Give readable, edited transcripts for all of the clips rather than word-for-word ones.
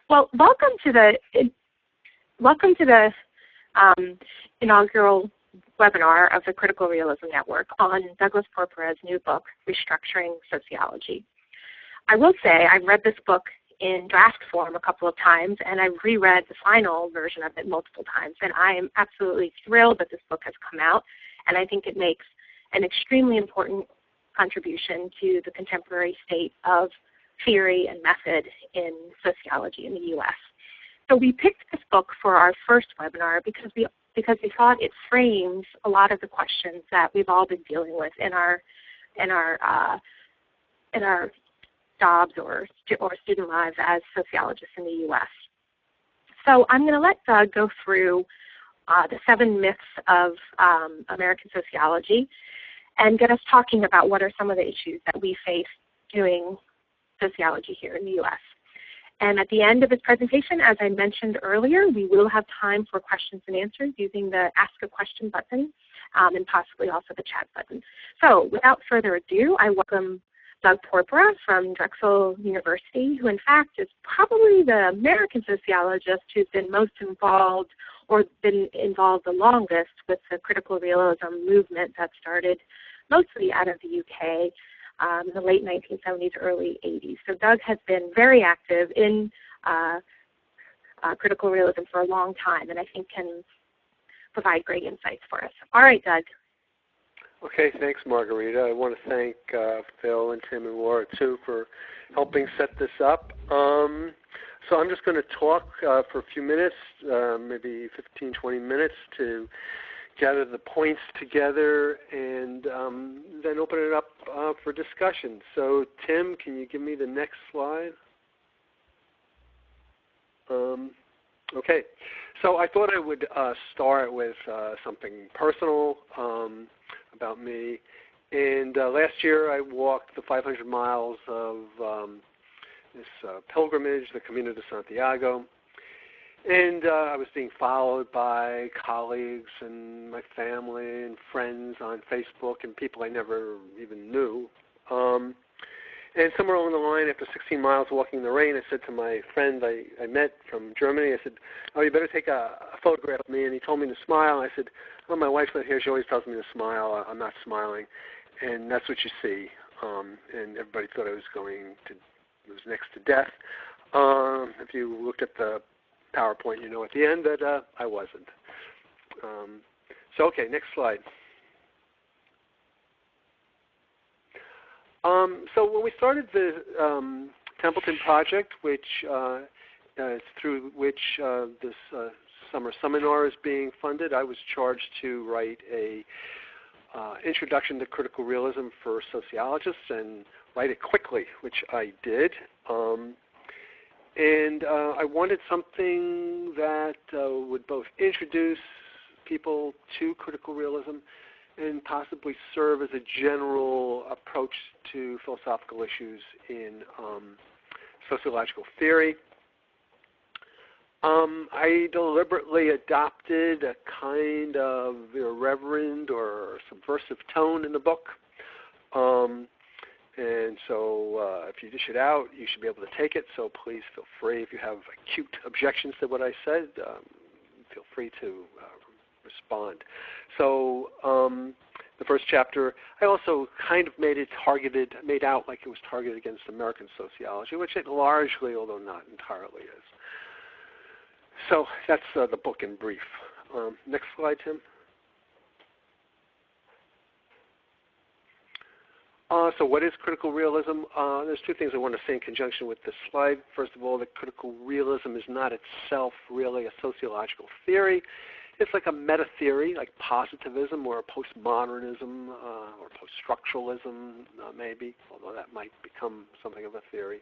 Well, welcome to the inaugural webinar of the Critical Realism Network on Doug Porpora's new book, Reconstructing Sociology. I will say I've read this book in draft form a couple of times, and I've reread the final version of it multiple times, and I am absolutely thrilled that this book has come out, and I think it makes an extremely important contribution to the contemporary state of theory and method in sociology in the U.S. So we picked this book for our first webinar because we thought it frames a lot of the questions that we've all been dealing with in our jobs or student lives as sociologists in the U.S. So I'm going to let Doug go through the 7 myths of American sociology and get us talking about what are some of the issues that we face doing sociology here in the U.S. And at the end of this presentation, as I mentioned earlier, we will have time for questions and answers using the Ask a Question button and possibly also the chat button. So without further ado, I welcome Doug Porpora from Drexel University, who in fact is probably the American sociologist who's been most involved or been involved the longest with the critical realism movement that started mostly out of the UK in the late 1970s, early 80s. So Doug has been very active in critical realism for a long time, and I think can provide great insights for us. All right, Doug. Okay, thanks, Margarita. I want to thank Phil and Tim and Laura, too, for helping set this up. So I'm just going to talk for a few minutes, maybe 15, 20 minutes, to gather the points together and then open it up for discussion. So Tim, can you give me the next slide? Okay, so I thought I would start with something personal about me. And last year I walked the 500 miles of this pilgrimage, the Camino de Santiago. And I was being followed by colleagues and my family and friends on Facebook and people I never even knew. And somewhere along the line, after 16 miles walking in the rain, I said to my friend I met from Germany, I said, oh, you better take a photograph of me. And he told me to smile. I said, oh, my wife's not here. She always tells me to smile. I'm not smiling. And that's what you see. And everybody thought it was next to death. If you looked at the PowerPoint, you know at the end that I wasn't. So okay, next slide. So when we started the Templeton project, which through which this summer seminar is being funded, I was charged to write a introduction to critical realism for sociologists and write it quickly, which I did. And I wanted something that would both introduce people to critical realism and possibly serve as a general approach to philosophical issues in sociological theory. I deliberately adopted a kind of irreverent or subversive tone in the book. And so if you dish it out, you should be able to take it. So please feel free. If you have acute objections to what I said, feel free to respond. So the first chapter, I also kind of made out like it was targeted against American sociology, which it largely, although not entirely, is. So that's the book in brief. Next slide, Tim. So what is critical realism? There's two things I want to say in conjunction with this slide. First of all, that critical realism is not itself really a sociological theory. It's like a meta-theory, like positivism or postmodernism or post-structuralism maybe, although that might become something of a theory.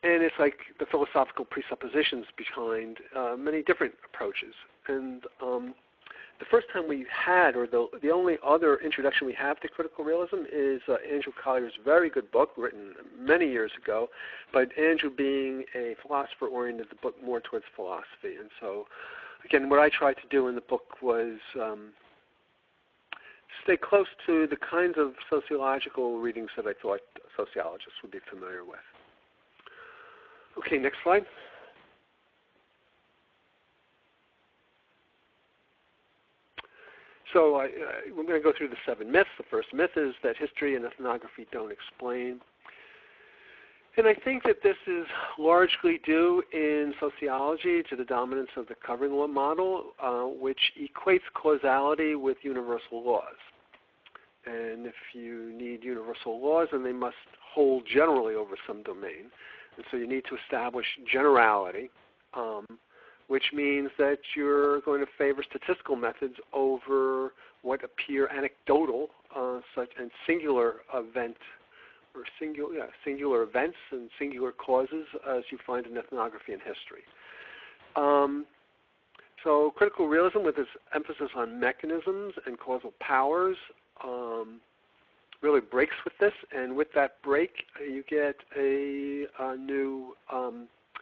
And it's like the philosophical presuppositions behind many different approaches. And the first time we had, or the only other introduction we have to critical realism is Andrew Collier's very good book written many years ago, but Andrew being a philosopher oriented the book more towards philosophy. And so, again, what I tried to do in the book was stay close to the kinds of sociological readings that I thought sociologists would be familiar with. Okay, next slide. So we're going to go through the 7 myths. The first myth is that history and ethnography don't explain. And I think that this is largely due in sociology to the dominance of the covering law model, which equates causality with universal laws. And if you need universal laws, then they must hold generally over some domain. And so you need to establish generality, which means that you're going to favor statistical methods over what appear anecdotal, such and singular events and singular causes, as you find in ethnography and history. So critical realism, with its emphasis on mechanisms and causal powers, really breaks with this, and with that break, you get a new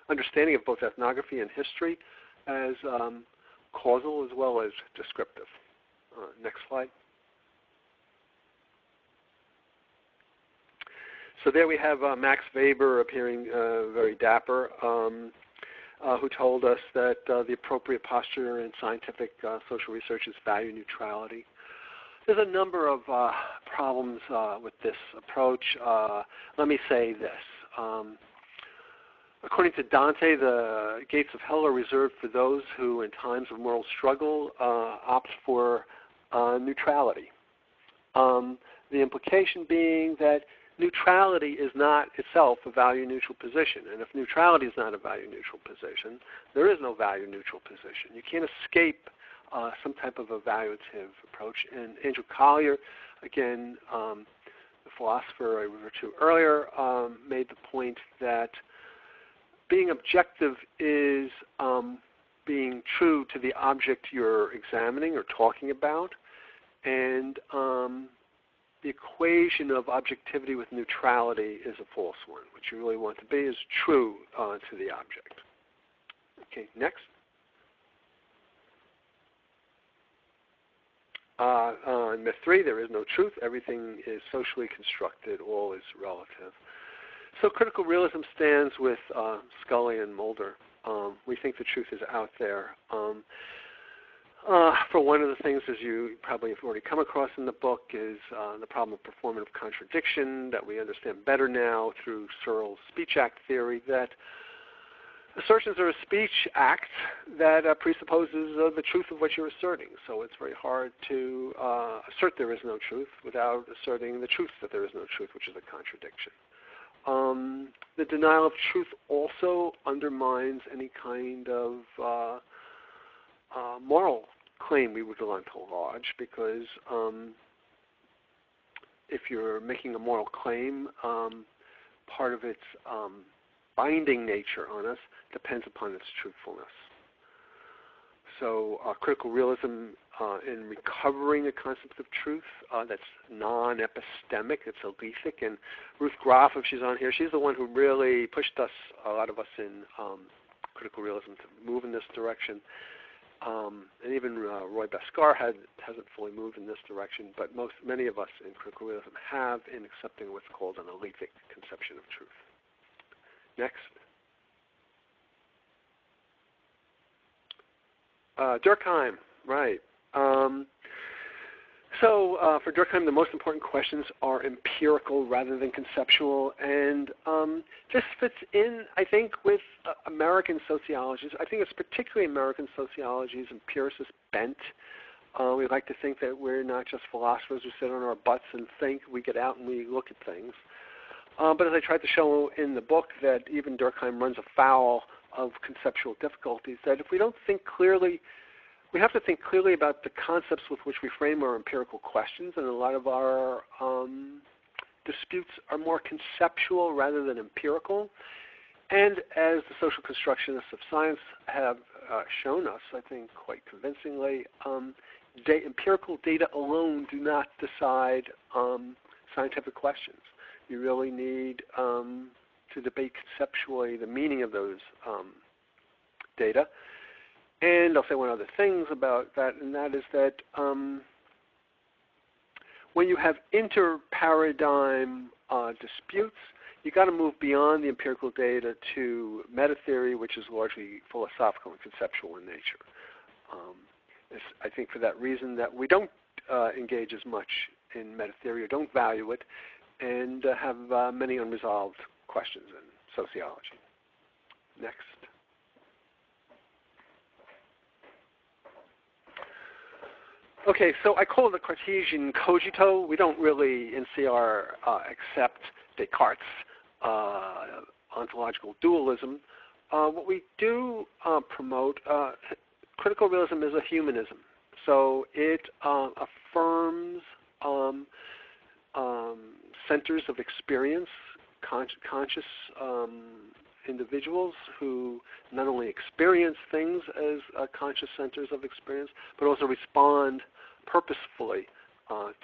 understanding of both ethnography and history as causal as well as descriptive. Next slide. So there we have Max Weber appearing very dapper, who told us that the appropriate posture in scientific social research is value neutrality. There's a number of problems with this approach. Let me say this. According to Dante, the gates of hell are reserved for those who, in times of moral struggle, opt for neutrality. The implication being that neutrality is not itself a value-neutral position. And if neutrality is not a value-neutral position, there is no value-neutral position. You can't escape some type of evaluative approach. And Andrew Collier, again, the philosopher I referred to earlier, made the point that being objective is being true to the object you're examining or talking about, and the equation of objectivity with neutrality is a false one. What you really want to be is true to the object. Okay, next. In myth 3, there is no truth. Everything is socially constructed. All is relative. So critical realism stands with Scully and Mulder. We think the truth is out there. For one of the things, as you probably have already come across in the book, is the problem of performative contradiction that we understand better now through Searle's speech act theory, that assertions are a speech act that presupposes the truth of what you're asserting. So it's very hard to assert there is no truth without asserting the truth that there is no truth, which is a contradiction. The denial of truth also undermines any kind of moral claim we would want to lodge, because if you're making a moral claim, part of its binding nature on us depends upon its truthfulness. So critical realism in recovering a concept of truth that's non-epistemic, it's alethic, and Ruth Groff, if she's on here, she's the one who really pushed us, a lot of us in critical realism, to move in this direction. And even Roy Bhaskar hasn't fully moved in this direction, but many of us in critical realism have in accepting what's called an alethic conception of truth. Next. Durkheim, right. So for Durkheim, the most important questions are empirical rather than conceptual, and this fits in, I think, with American sociologies. I think it's particularly American sociology's empiricist bent. We like to think that we're not just philosophers who sit on our butts and think. We get out and we look at things. But as I tried to show in the book, that even Durkheim runs afoul of conceptual difficulties, that if we don't think clearly, we have to think clearly about the concepts with which we frame our empirical questions, and a lot of our disputes are more conceptual rather than empirical. And as the social constructionists of science have shown us, I think quite convincingly, empirical data alone do not decide scientific questions. You really need to debate conceptually the meaning of those data. And I'll say one other thing about that, and that is that when you have inter-paradigm disputes, you got to move beyond the empirical data to meta theory, which is largely philosophical and conceptual in nature. I think for that reason that we don't engage as much in meta theory or don't value it, and have many unresolved questions in sociology. Next. Okay, so I call it a Cartesian Cozito. We don't really in CR accept Descartes' ontological dualism. What we do promote, critical realism is a humanism. So it affirms centers of experience, conscious individuals who not only experience things as conscious centers of experience, but also respond purposefully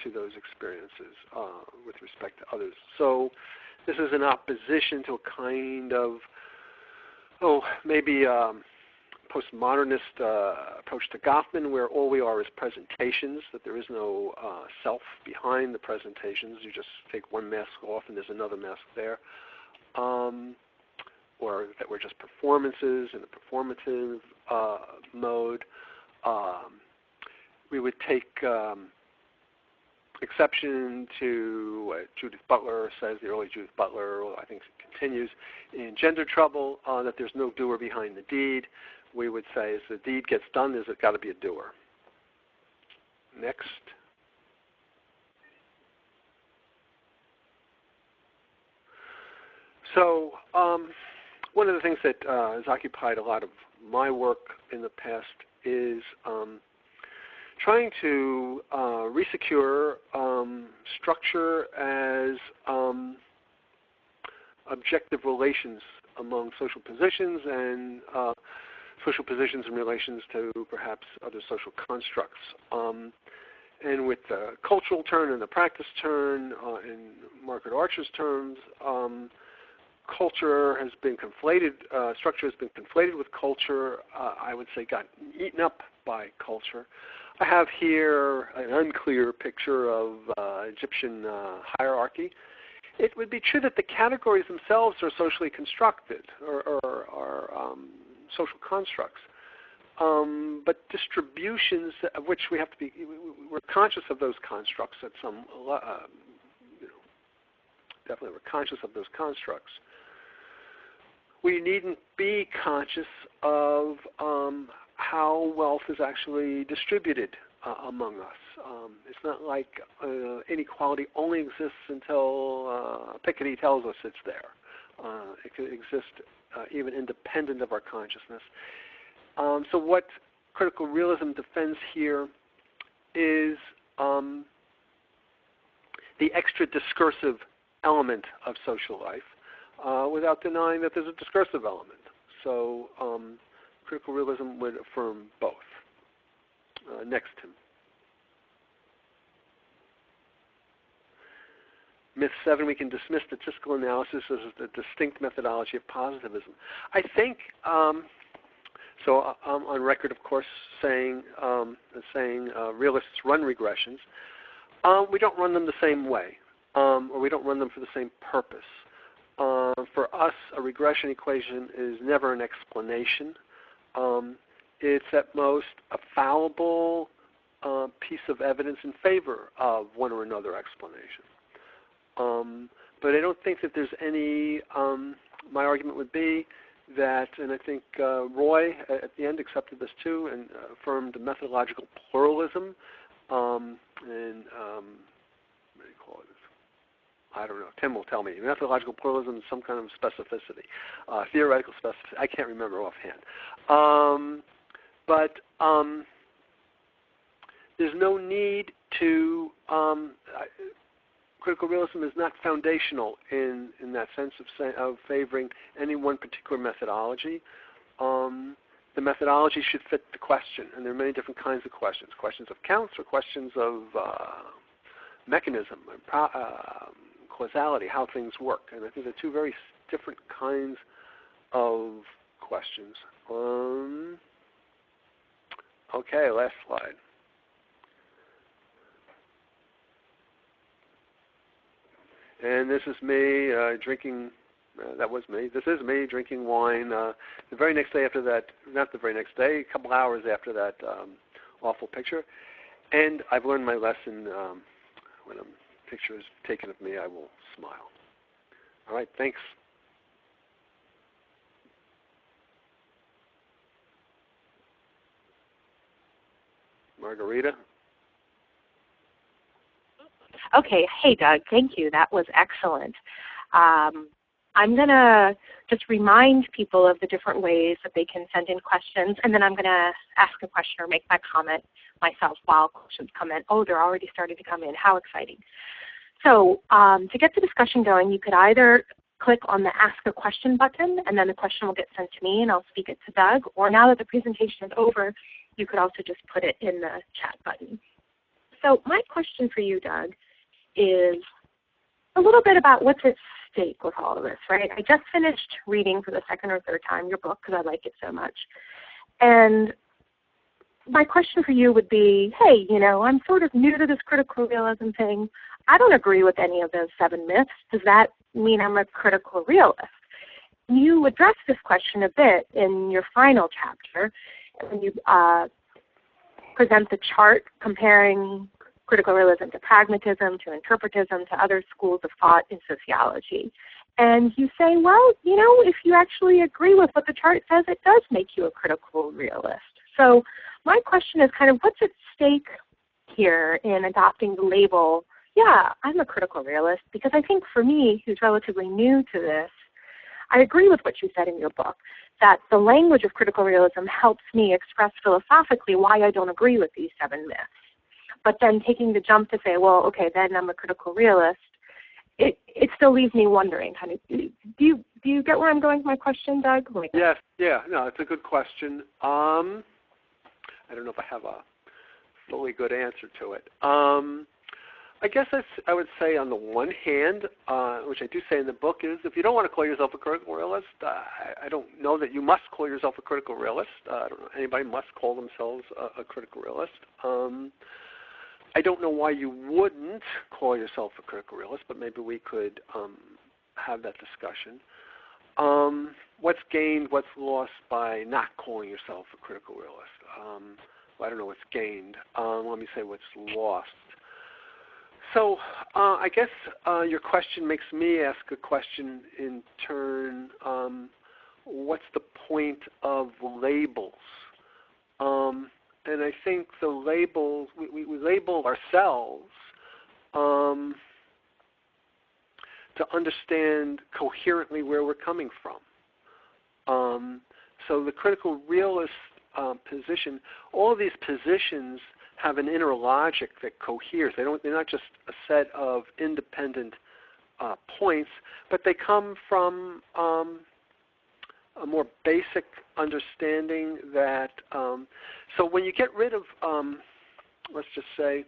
to those experiences with respect to others. So this is in opposition to a kind of, maybe postmodernist approach to Goffman, where all we are is presentations, that there is no self behind the presentations. You just take one mask off and there's another mask there. Or that we're just performances in a performative mode. We would take exception to what Judith Butler says, the early Judith Butler, I think it continues, in Gender Trouble, that there's no doer behind the deed. We would say as the deed gets done, there's got to be a doer. Next. So one of the things that has occupied a lot of my work in the past is trying to resecure structure as objective relations among social positions and social positions in relations to perhaps other social constructs. And with the cultural turn and the practice turn, in Margaret Archer's terms, culture has been conflated, structure has been conflated with culture, I would say got eaten up by culture. I have here an unclear picture of Egyptian hierarchy. It would be true that the categories themselves are socially constructed or social constructs. But distributions of which we have to be, we're conscious of those constructs at some, definitely we're conscious of those constructs. We needn't be conscious of how wealth is actually distributed among us. It's not like inequality only exists until Piketty tells us it's there. It can exist even independent of our consciousness. So what critical realism defends here is the extra discursive element of social life without denying that there's a discursive element. So critical realism would affirm both. Next, Tim. Myth 7, we can dismiss statistical analysis as a distinct methodology of positivism. I think, so I'm on record, of course, saying realists run regressions. We don't run them the same way, or we don't run them for the same purpose. For us, a regression equation is never an explanation. It's at most a fallible piece of evidence in favor of one or another explanation. But I don't think that there's any, my argument would be that, and I think Roy at the end accepted this too and affirmed methodological pluralism and what do you call it? I don't know. Tim will tell me. Methodological pluralism is some kind of specificity, theoretical specificity. I can't remember offhand. But there's no need to, critical realism is not foundational in that sense of favoring any one particular methodology. The methodology should fit the question, and there are many different kinds of questions. Questions of counts or questions of mechanism, causality, how things work. And I think they're two very different kinds of questions. Okay, last slide. And this is me drinking, that was me. This is me drinking wine the very next day after that, not the very next day, a couple hours after that awful picture. And I've learned my lesson. When a picture is taken of me, I will smile. All right, thanks. Margarita? Okay. Hey, Doug. Thank you. That was excellent. I'm going to just remind people of the different ways that they can send in questions, and then I'm going to ask a question or make my comment myself while questions come in. Oh, they're already starting to come in. How exciting. So to get the discussion going, you could either click on the Ask a Question button, and then the question will get sent to me, and I'll speak it to Doug. Or now that the presentation is over, you could also just put it in the chat button. So my question for you, Doug, is a little bit about what's at stake with all of this, right? I just finished reading for the second or third time your book because I like it so much. And my question for you would be, hey, you know, I'm sort of new to this critical realism thing. I don't agree with any of those 7 myths. Does that mean I'm a critical realist? You address this question a bit in your final chapter when you present the chart comparing critical realism to pragmatism, to interpretism, to other schools of thought in sociology. And you say, well, you know, if you actually agree with what the chart says, it does make you a critical realist. So my question is kind of what's at stake here in adopting the label, yeah, I'm a critical realist, because I think for me, who's relatively new to this, I agree with what you said in your book, that the language of critical realism helps me express philosophically why I don't agree with these 7 myths. But then taking the jump to say, well, okay, then I'm a critical realist, it still leaves me wondering. Kind of, do you get where I'm going with my question, Doug? Yes, yeah, no, it's a good question. I don't know if I have a fully good answer to it. I guess I would say on the one hand, which I do say in the book, is if you don't want to call yourself a critical realist, I don't know that you must call yourself a critical realist. I don't know anybody must call themselves a critical realist. I don't know why you wouldn't call yourself a critical realist, but maybe we could have that discussion. What's gained, what's lost by not calling yourself a critical realist? Well, I don't know what's gained. Let me say what's lost. So I guess your question makes me ask a question in turn. What's the point of labels? And I think the labels, we label ourselves to understand coherently where we're coming from. So the critical realist position, all of these positions have an inner logic that coheres. They're not just a set of independent points, but they come from a more basic understanding that, so when you get rid of, let's just say,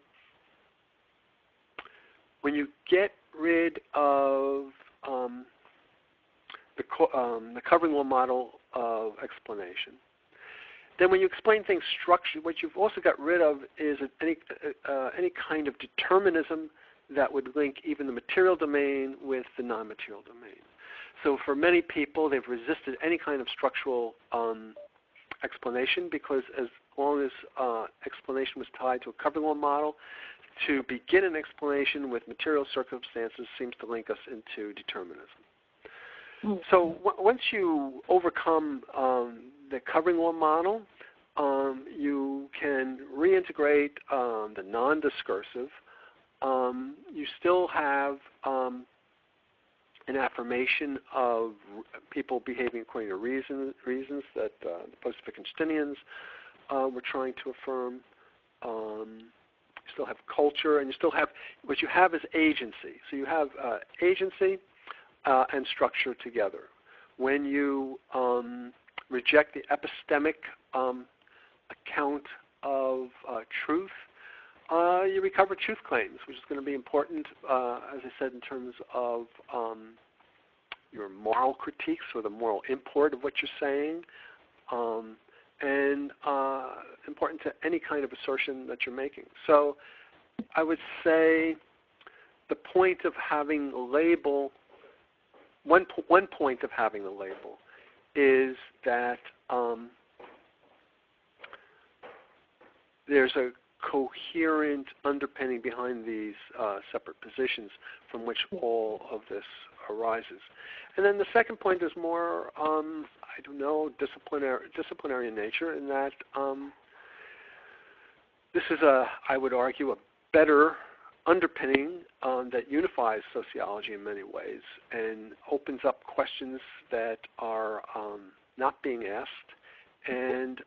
when you get rid of the covering law model of explanation, then when you explain things structured, what you've also got rid of is any kind of determinism that would link even the material domain with the non-material domain. So for many people, they've resisted any kind of structural explanation because as long as explanation was tied to a covering law model, to begin an explanation with material circumstances seems to link us into determinism. Mm-hmm. So once you overcome the covering law model, you can reintegrate the non-discursive. You still have an affirmation of people behaving according to reasons that the post-Wittgensteinians were trying to affirm. You still have culture, and you still have, what you have is agency. So you have agency and structure together. When you reject the epistemic account of truth, you recover truth claims, which is going to be important, as I said, in terms of your moral critiques or the moral import of what you're saying, and important to any kind of assertion that you're making. So I would say the point of having a label, one point of having a label is that there's a coherent underpinning behind these separate positions from which all of this arises. And then the second point is more, I don't know, disciplinary in nature, in that this is I would argue, a better underpinning that unifies sociology in many ways and opens up questions that are not being asked, and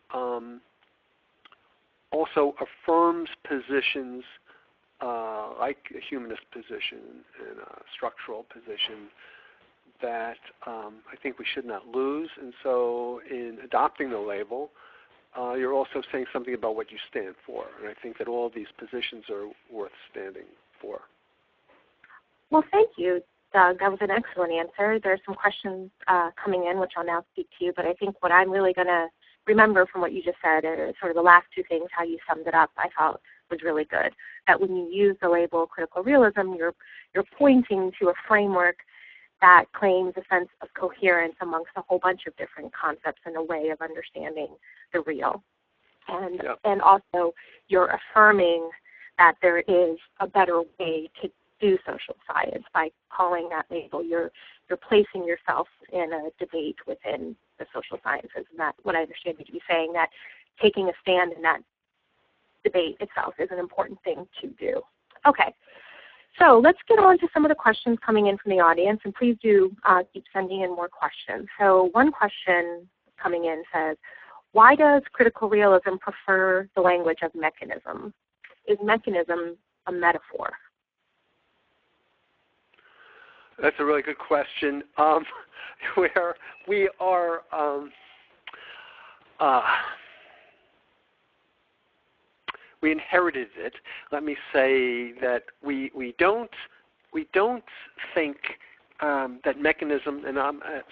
also affirms positions like a humanist position and a structural position that I think we should not lose. And so in adopting the label, you're also saying something about what you stand for. And I think that all these positions are worth standing for. Well, thank you, Doug. That was an excellent answer. There are some questions coming in, which I'll now speak to you. But I think what I'm really going to remember from what you just said are sort of the last two things, how you summed it up, I thought was really good. That when you use the label critical realism, you're pointing to a framework that claims a sense of coherence amongst a whole bunch of different concepts and a way of understanding the real. And, and also you're affirming that there is a better way to do social science by calling that label. You're placing yourself in a debate within the social sciences, and that's what I understand you to be saying, that taking a stand in that debate itself is an important thing to do. Okay, so let's get on to some of the questions coming in from the audience, and please do keep sending in more questions. So one question coming in says, why does critical realism prefer the language of mechanism? Is mechanism a metaphor? That's a really good question. Where we are, we inherited it. Let me say that we don't think that mechanism, and I'm at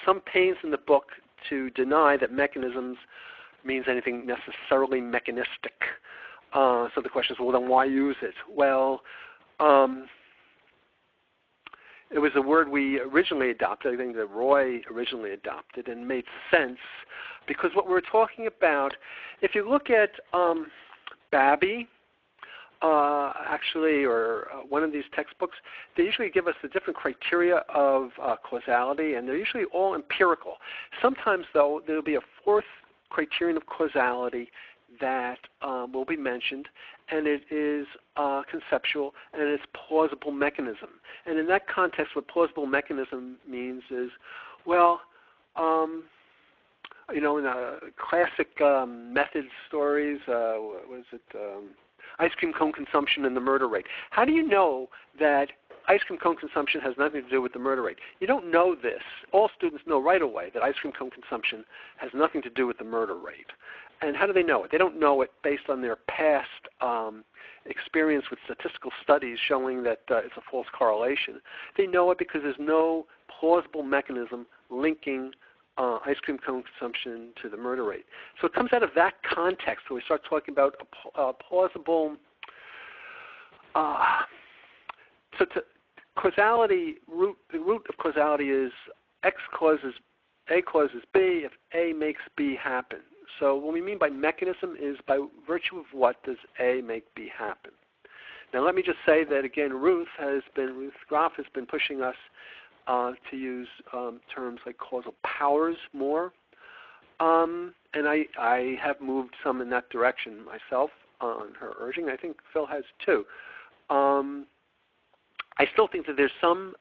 some pains in the book to deny that mechanisms means anything necessarily mechanistic. So the question is, well, then why use it? Well, it was a word we originally adopted, I think that Roy originally adopted, and made sense because what we're talking about, if you look at Babby, actually, or one of these textbooks, they usually give us the different criteria of causality, and they're usually all empirical. Sometimes, though, there will be a fourth criterion of causality that will be mentioned, and it is conceptual, and it's plausible mechanism. And in that context, what plausible mechanism means is, well, you know, in classic method stories, what is it, ice cream cone consumption and the murder rate. How do you know that ice cream cone consumption has nothing to do with the murder rate? You don't know this. All students know right away that ice cream cone consumption has nothing to do with the murder rate. And how do they know it? They don't know it based on their past experience with statistical studies showing that it's a false correlation. They know it because there's no plausible mechanism linking ice cream cone consumption to the murder rate. So it comes out of that context where we start talking about a plausible, causality, the root of causality is X causes A causes B if A makes B happen. So what we mean by mechanism is by virtue of what does A make B happen. Now let me just say that again, Ruth Groff has been pushing us to use terms like causal powers more, and I have moved some in that direction myself on her urging. I think Phil has too. I still think that there's some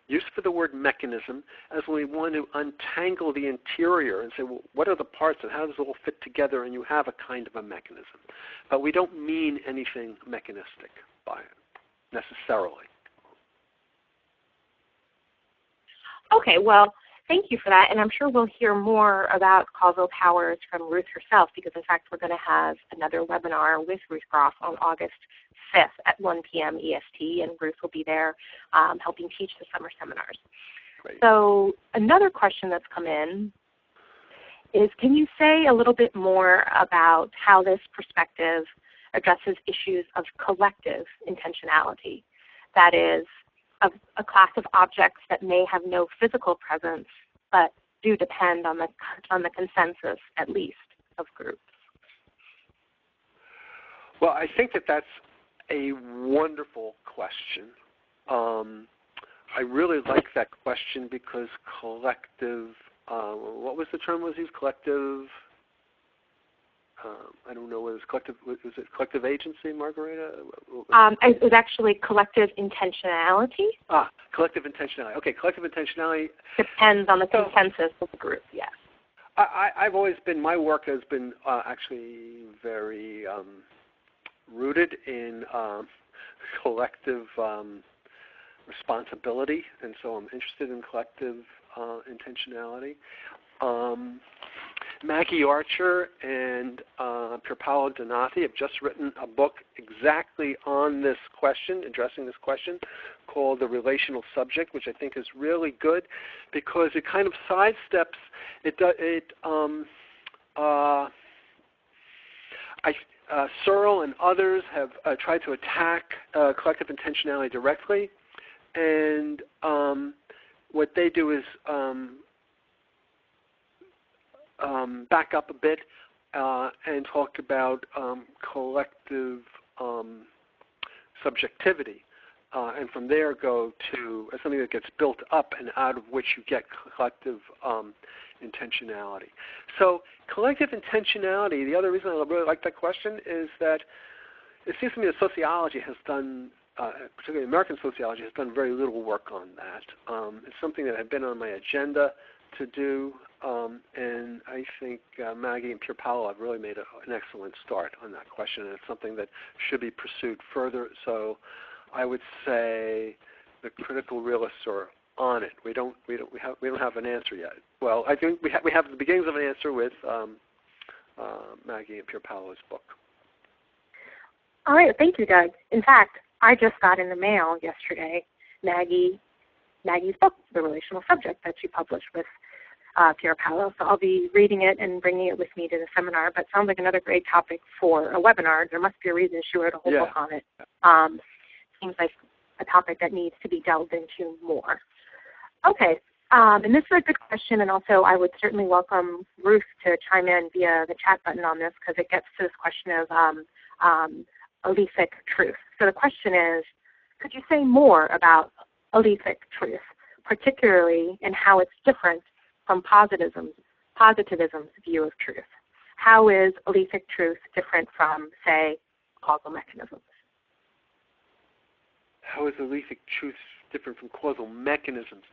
use for the word mechanism as when we want to untangle the interior and say, well, what are the parts and how does it all fit together, and you have a kind of a mechanism. But we don't mean anything mechanistic by it necessarily. Okay, well, thank you for that, and I'm sure we'll hear more about causal powers from Ruth herself because, in fact, we're going to have another webinar with Ruth Groff on August 5th at 1 p.m. EST, and Ruth will be there helping teach the summer seminars. Great. So another question that's come in is, can you say a little bit more about how this perspective addresses issues of collective intentionality. That is, a class of objects that may have no physical presence, but do depend on the consensus, at least, of groups. Well, I think that's a wonderful question. I really like that question because collective, what was the term was used? Collective, I don't know what it was, collective, was it collective agency, Margarita? It was actually collective intentionality. Collective intentionality. Okay, collective intentionality. Depends on the consensus of the group, yes. I've always been, my work has been actually very rooted in collective responsibility, and so I'm interested in collective intentionality. Maggie Archer and Pierpaolo Donati have just written a book exactly on this question, addressing this question, called The Relational Subject, which I think is really good because it kind of sidesteps, Searle and others have tried to attack collective intentionality directly, and what they do is back up a bit and talk about collective subjectivity, and from there go to something that gets built up and out of which you get collective intentionality. So collective intentionality, the other reason I really like that question is that it seems to me that sociology has done, particularly American sociology, has done very little work on that. It's something that had been on my agenda to do, and I think Maggie and Pierpaolo have really made an excellent start on that question, and it's something that should be pursued further. So I would say the critical realists are on it. We don't have an answer yet. Well, I think we have the beginnings of an answer with Maggie and Pierpaolo's book. All right, thank you, Doug. In fact, I just got in the mail yesterday Maggie's book, The Relational Subject, that she published with Pierpaolo. So I'll be reading it and bringing it with me to the seminar. But sounds like another great topic for a webinar. There must be a reason she wrote a whole book on it. Seems like a topic that needs to be delved into more. Okay, and this is a good question, and also I would certainly welcome Ruth to chime in via the chat button on this because it gets to this question of alethic truth. So the question is, could you say more about alethic truth, particularly in how it's different from positivism's view of truth? How is alethic truth different from, say, causal mechanisms? How is alethic truth different from causal mechanisms?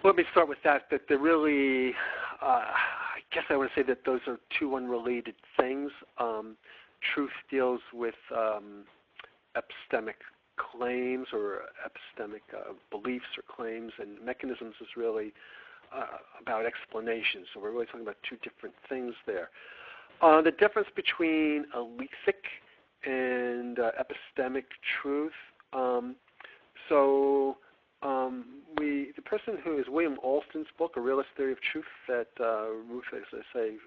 Let me start with that they're really, I guess I want to say that those are two unrelated things. Truth deals with epistemic claims or epistemic beliefs or claims, and mechanisms is really about explanations. So we're really talking about two different things there. The difference between alethic and epistemic truth. The person who is William Alston's book, A Realist Theory of Truth, that Ruth, as I say,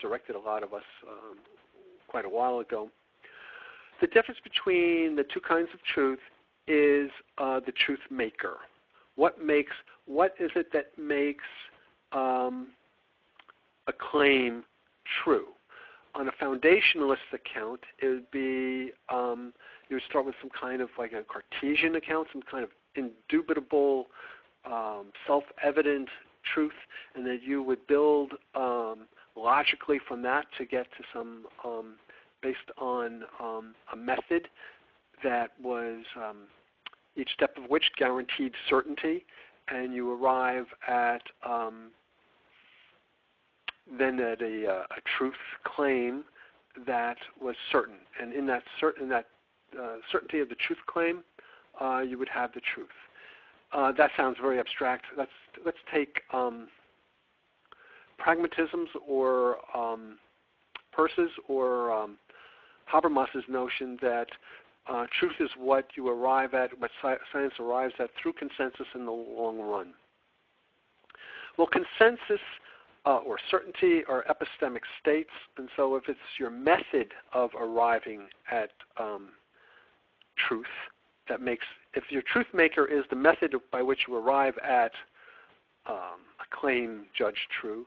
directed a lot of us quite a while ago. The difference between the two kinds of truth is the truth maker. What is it that makes a claim true? On a foundationalist account, it would be you would start with some kind of like a Cartesian account, some kind of indubitable, self-evident truth, and that you would build logically from that to get to some, based on a method that was each step of which guaranteed certainty, and you arrive at then at a truth claim that was certain, and in that certainty of the truth claim, you would have the truth. That sounds very abstract. Let's take pragmatisms or Peirce's or Habermas's notion that truth is what you arrive at, what science arrives at through consensus in the long run. Well, consensus or certainty are epistemic states. And so if it's your method of arriving at truth that makes, if your truth maker is the method by which you arrive at a claim judged true,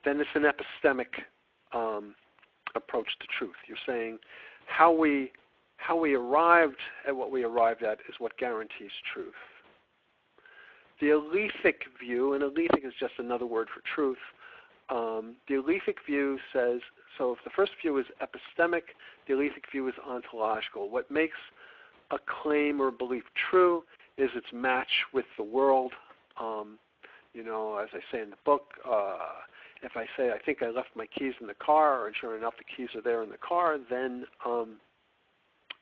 then it's an epistemic approach to truth. You're saying how we arrived at what we arrived at is what guarantees truth. The alethic view, and alethic is just another word for truth, the alethic view says, so if the first view is epistemic, the alethic view is ontological. What makes a claim or belief true is its match with the world. You know, as I say in the book, if I say I think I left my keys in the car, and sure enough the keys are there in the car, then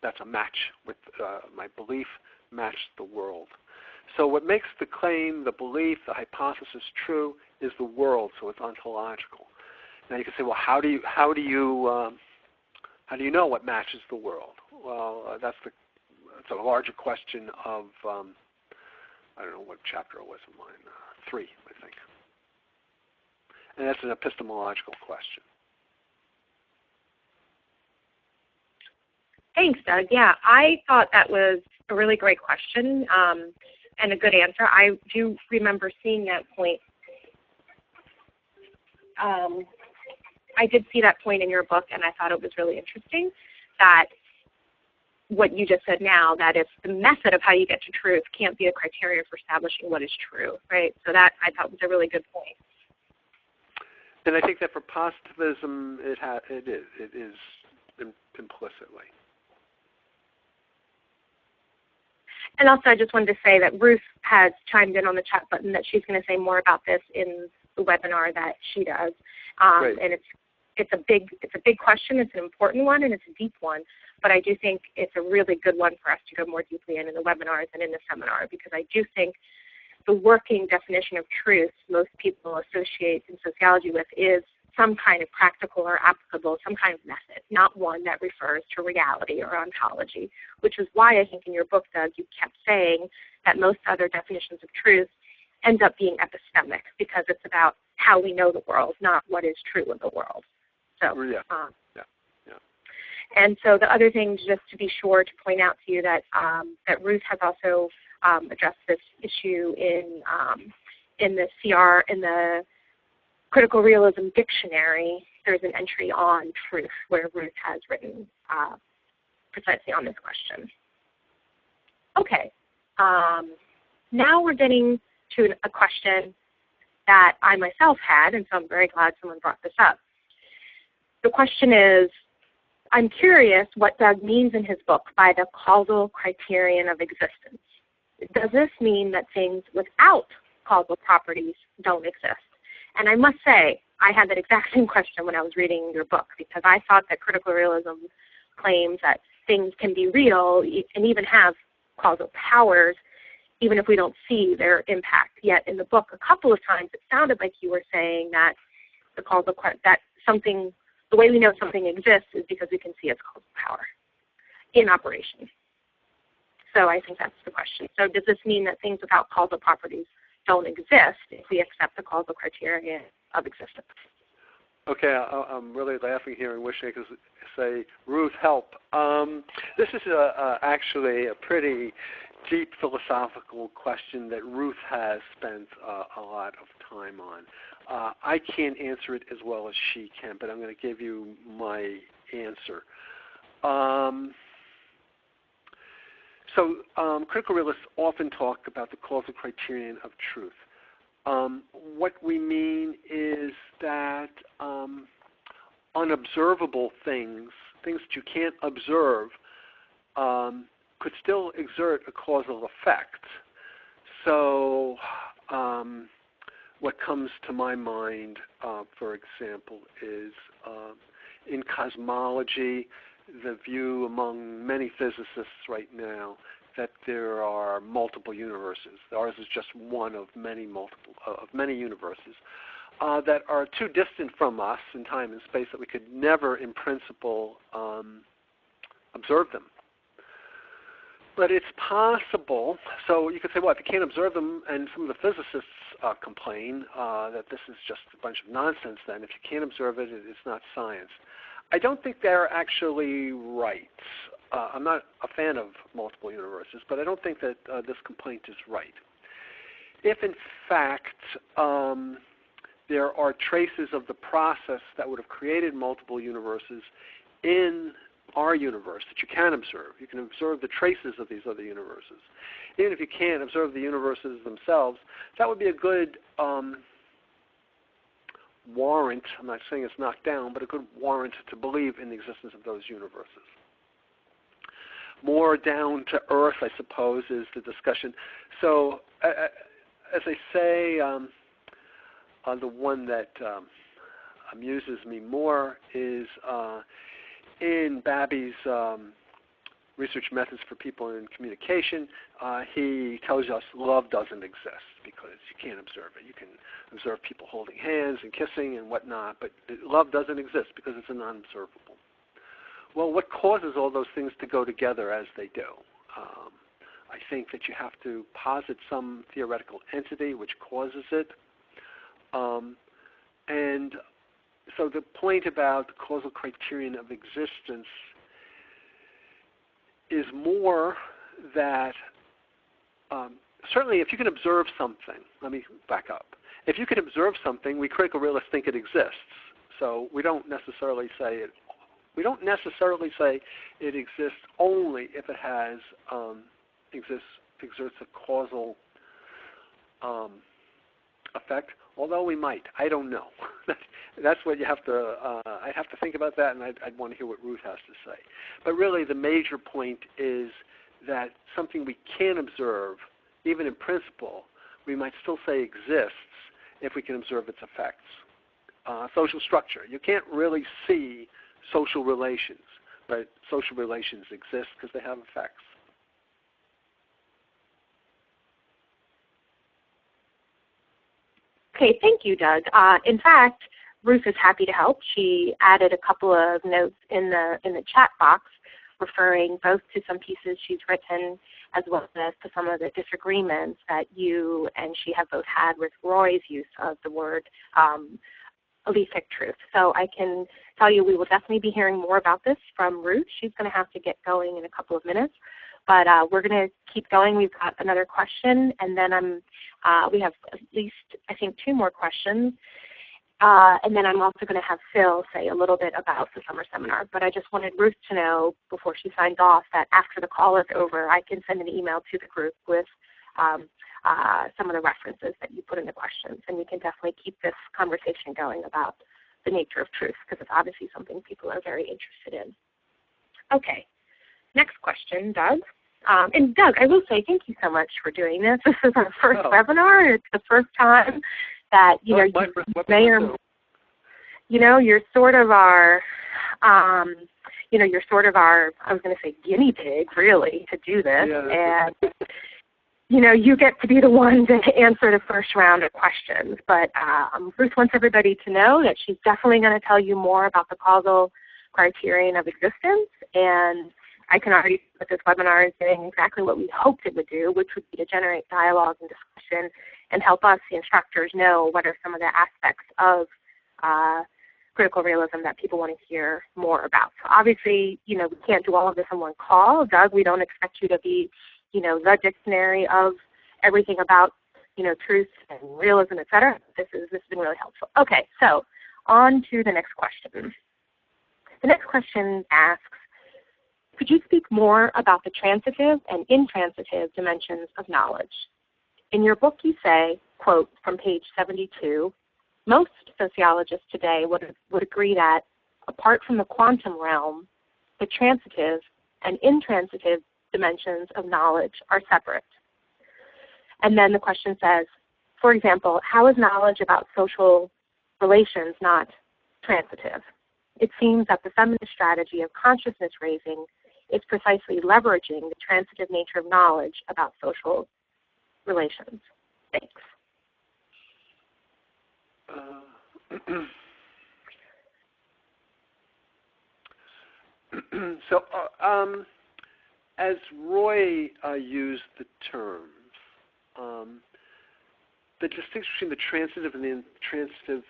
that's a match with my belief matched the world. So what makes the claim, the belief, the hypothesis true is the world, so it's ontological. Now you can say, well, how do you know what matches the world? Well, that's a larger question of I don't know what chapter it was in mine, 3, I think. And that's an epistemological question. Thanks, Doug. Yeah, I thought that was a really great question and a good answer. I do remember seeing that point. I did see that point in your book, and I thought it was really interesting that what you just said now, that if the method of how you get to truth can't be a criteria for establishing what is true, right? So that I thought was a really good point. And I think that for positivism, it is implicitly. And also, I just wanted to say that Ruth has chimed in on the chat button that she's going to say more about this in the webinar that she does. And it's a big question. It's an important one, and it's a deep one. But I do think it's a really good one for us to go more deeply in the webinars and in the seminar, because I do think the working definition of truth most people associate in sociology with is some kind of practical or applicable, some kind of method, not one that refers to reality or ontology, which is why I think in your book, Doug, you kept saying that most other definitions of truth end up being epistemic, because it's about how we know the world, not what is true of the world. So, yeah. And so the other thing, just to be sure to point out to you, that that Ruth has also addressed this issue in the Critical Realism Dictionary. There's an entry on truth where Ruth has written precisely on this question. Okay, now we're getting to a question that I myself had, and so I'm very glad someone brought this up. The question is, I'm curious what Doug means in his book by the causal criterion of existence. Does this mean that things without causal properties don't exist? And I must say, I had that exact same question when I was reading your book, because I thought that critical realism claims that things can be real and even have causal powers, even if we don't see their impact. Yet in the book, a couple of times, it sounded like you were saying that the way we know something exists is because we can see its causal power in operation. So I think that's the question. So does this mean that things without causal properties don't exist if we accept the causal criterion of existence? Okay, I'm really laughing here and wishing I could say, Ruth, help. This is actually a pretty deep philosophical question that Ruth has spent a lot of time on. I can't answer it as well as she can, but I'm going to give you my answer. Critical realists often talk about the causal criterion of truth. What we mean is that unobservable things that you can't observe, could still exert a causal effect. So what comes to my mind, for example, is in cosmology, the view among many physicists right now that there are multiple universes. Ours is just one of many universes that are too distant from us in time and space that we could never, in principle, observe them. But it's possible. So you could say, well, if you can't observe them, and some of the physicists complain that this is just a bunch of nonsense, then if you can't observe it, it's not science. I don't think they're actually right. I'm not a fan of multiple universes, but I don't think that this complaint is right. If, in fact, there are traces of the process that would have created multiple universes in our universe that you can observe. You can observe the traces of these other universes. Even if you can't observe the universes themselves, that would be a good warrant, I'm not saying it's knocked down, but a good warrant to believe in the existence of those universes. More down to earth, I suppose, is the discussion. So, as I say, the one that amuses me more is in Babby's research methods for people in communication, he tells us love doesn't exist because you can't observe it. You can observe people holding hands and kissing and whatnot, but love doesn't exist because it's a non-observable. Well, what causes all those things to go together as they do? I think that you have to posit some theoretical entity which causes it. And so the point about the causal criterion of existence is more that certainly if you can observe something, let me back up. If you can observe something, we critical realists think it exists. So we don't necessarily say it. We don't necessarily say it exists only if it has exerts a causal effect. Although we might, I don't know. That's what you have to. I'd have to think about that, and I'd want to hear what Ruth has to say. But really, the major point is that something we can observe, even in principle, we might still say exists if we can observe its effects. Social structure. You can't really see social relations, but social relations exist because they have effects. Okay, thank you, Doug. In fact, Ruth is happy to help. She added a couple of notes in the chat box referring both to some pieces she's written as well as to some of the disagreements that you and she have both had with Roy's use of the word alethic truth. So I can tell you we will definitely be hearing more about this from Ruth. She's going to have to get going in a couple of minutes. But we're going to keep going. We've got another question, and then we have at least, I think, 2 more questions. And then I'm also going to have Phil say a little bit about the summer seminar. But I just wanted Ruth to know before she signs off that after the call is over, I can send an email to the group with some of the references that you put in the questions. And we can definitely keep this conversation going about the nature of truth, because it's obviously something people are very interested in. Okay. Next question, Doug. And Doug, I will say thank you so much for doing this. This is our first webinar. It's the first time that you know you're sort of our you're sort of our, I was going to say, guinea pig really to do this, and you get to be the one to answer the first round of questions. But Ruth wants everybody to know that she's definitely going to tell you more about the causal criterion of existence, and I can already see that this webinar is doing exactly what we hoped it would do, which would be to generate dialogue and discussion and help us, the instructors, know what are some of the aspects of critical realism that people want to hear more about. So obviously, we can't do all of this in one call. Doug, we don't expect you to be, the dictionary of everything about, truth and realism, et cetera. This has been really helpful. Okay, so on to the next question. The next question asks, could you speak more about the transitive and intransitive dimensions of knowledge? In your book you say, quote, from page 72, most sociologists today would agree that apart from the quantum realm, the transitive and intransitive dimensions of knowledge are separate. And then the question says, for example, how is knowledge about social relations not transitive? It seems that the feminist strategy of consciousness raising is precisely leveraging the transitive nature of knowledge about social relations. Thanks. So as Roy the distinction between the transitive and the intransitive,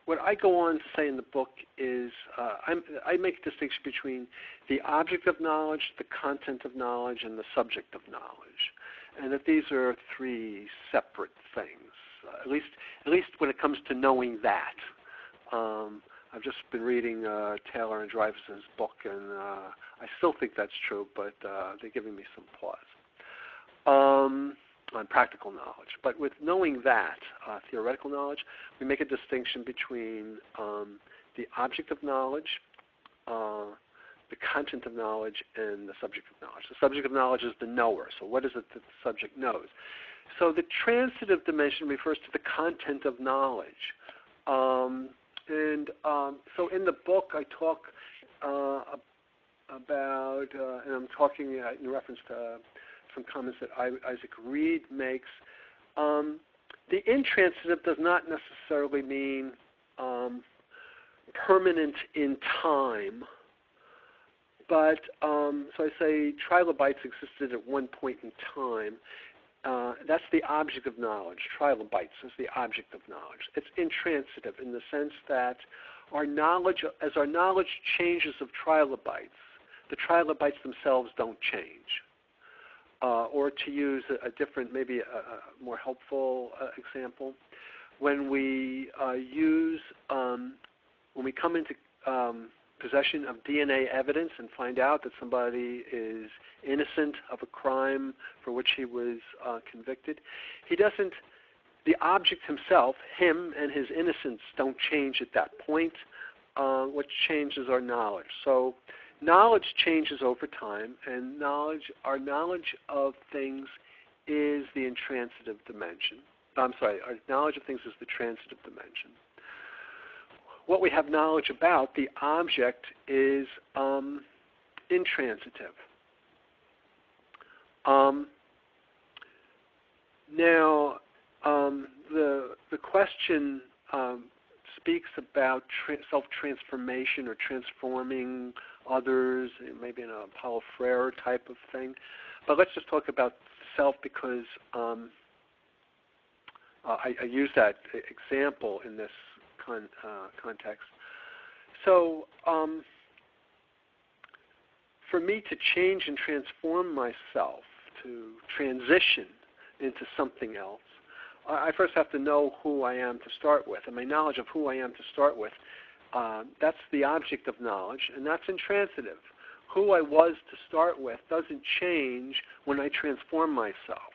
what I go on to say in the book is I make a distinction between the object of knowledge, the content of knowledge, and the subject of knowledge, and that these are three separate things, at least when it comes to knowing that. I've just been reading Taylor and Dreyfus's book, and I still think that's true, but they're giving me some pause. On practical knowledge. But with knowing that, theoretical knowledge, we make a distinction between the object of knowledge, the content of knowledge, and the subject of knowledge. The subject of knowledge is the knower. So what is it that the subject knows? So the transitive dimension refers to the content of knowledge. So in the book I talk about, and I'm talking in reference to some comments that Isaac Reed makes. The intransitive does not necessarily mean permanent in time, but so I say trilobites existed at one point in time. That's the object of knowledge. Trilobites is the object of knowledge. It's intransitive in the sense that as our knowledge changes of trilobites, the trilobites themselves don't change. Or to use a different, maybe a more helpful example, when we when we come into possession of DNA evidence and find out that somebody is innocent of a crime for which he was convicted, the object himself, him and his innocence, don't change at that point. What changes our knowledge. So knowledge changes over time, and our knowledge of things is the intransitive dimension. I'm sorry, our knowledge of things is the transitive dimension. What we have knowledge about, the object, is intransitive. Now, the question speaks about self-transformation or transforming others, maybe in a Paulo Freire type of thing. But let's just talk about self because I use that example in this context. So for me to change and transform myself, to transition into something else, I first have to know who I am to start with. And my knowledge of who I am to start with, that's the object of knowledge, and that's intransitive. Who I was to start with doesn't change when I transform myself.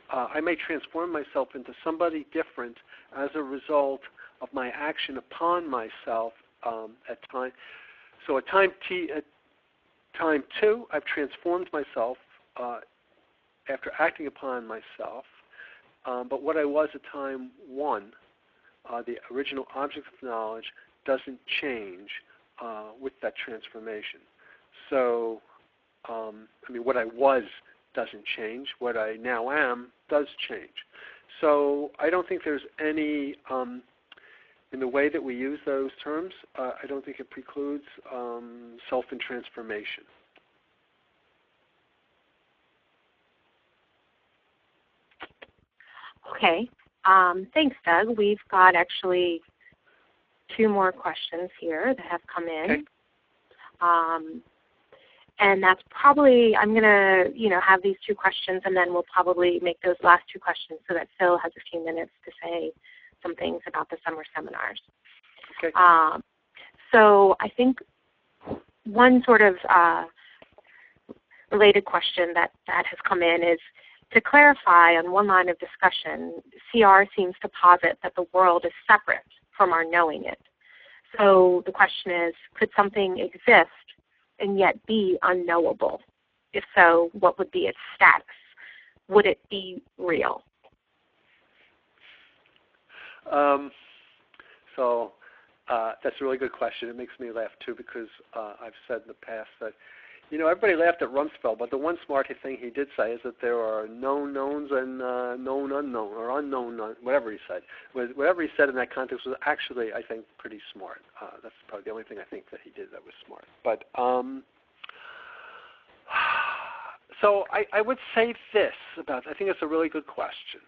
I may transform myself into somebody different as a result of my action upon myself at time. So at time two, I've transformed myself after acting upon myself. But what I was at time one, the original object of knowledge, doesn't change with that transformation. So, what I was doesn't change. What I now am does change. So I don't think there's any, in the way that we use those terms, I don't think it precludes self and transformation. Okay. Thanks, Doug. We've got actually 2 more questions here that have come in. Okay. And that's probably, I'm going to, have these 2 questions, and then we'll probably make those last 2 questions so that Phil has a few minutes to say some things about the summer seminars. Okay. So I think one sort of related question that has come in is, to clarify on one line of discussion, CR seems to posit that the world is separate from our knowing it. So the question is, could something exist and yet be unknowable? If so, what would be its status? Would it be real? That's a really good question. It makes me laugh too because I've said in the past that, everybody laughed at Rumsfeld, but the one smart thing he did say is that there are known knowns and known unknown, or unknown, whatever he said. Whatever he said in that context was actually, I think, pretty smart. That's probably the only thing I think that he did that was smart. But so I would say this about, I think it's a really good question.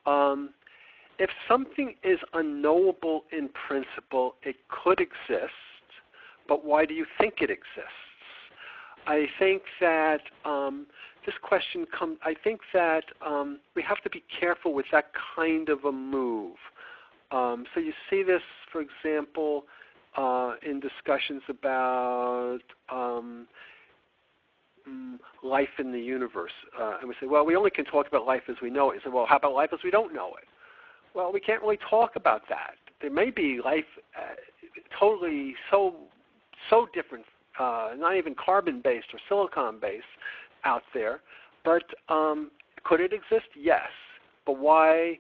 if something is unknowable in principle, it could exist, but why do you think it exists? I think that this question comes, I think that we have to be careful with that kind of a move. So you see this, for example, in discussions about life in the universe. And we say, well, we only can talk about life as we know it. You say, well, how about life as we don't know it? Well, we can't really talk about that. There may be life totally so different, not even carbon-based or silicon-based out there. But could it exist? Yes. But why?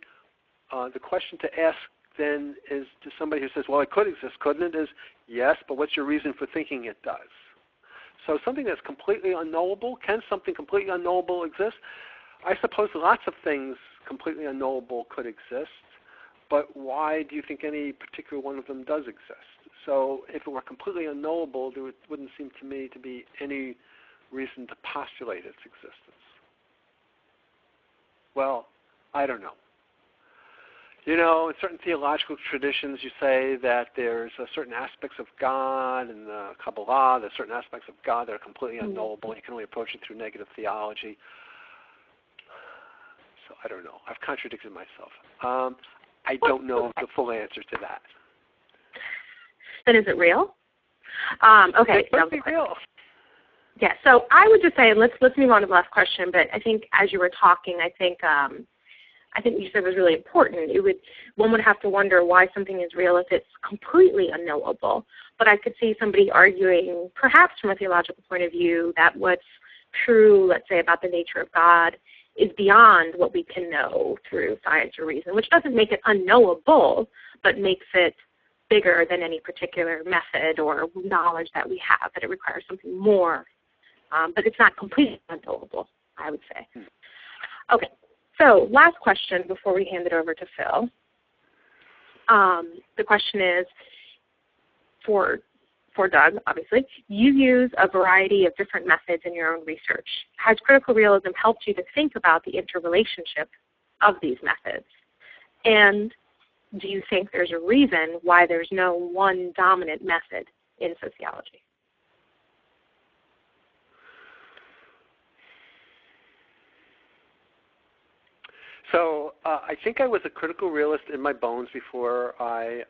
The question to ask then is to somebody who says, well, it could exist, couldn't it? Is yes, but what's your reason for thinking it does? So something that's completely unknowable, can something completely unknowable exist? I suppose lots of things completely unknowable could exist, but why do you think any particular one of them does exist? So if it were completely unknowable, there wouldn't seem to me to be any reason to postulate its existence. Well, I don't know. You know, in certain theological traditions, you say that there's certain aspects of God, in the Kabbalah, there's certain aspects of God that are completely unknowable. You can only approach it through negative theology. So I don't know. I've contradicted myself. I don't know the full answer to that. Then is it real? Okay. It must be real. Yeah. So I would just say let's move on to the last question. But I think as you were talking, I think what you said was really important. One would have to wonder why something is real if it's completely unknowable. But I could see somebody arguing, perhaps from a theological point of view, that what's true, let's say, about the nature of God is beyond what we can know through science or reason, which doesn't make it unknowable, but makes it bigger than any particular method or knowledge that we have, that it requires something more. But it's not completely unknowable, I would say. Okay. So last question before we hand it over to Phil. The question is for Doug, obviously. You use a variety of different methods in your own research. Has critical realism helped you to think about the interrelationship of these methods? And do you think there's a reason why there's no one dominant method in sociology? So I think I was a critical realist in my bones before I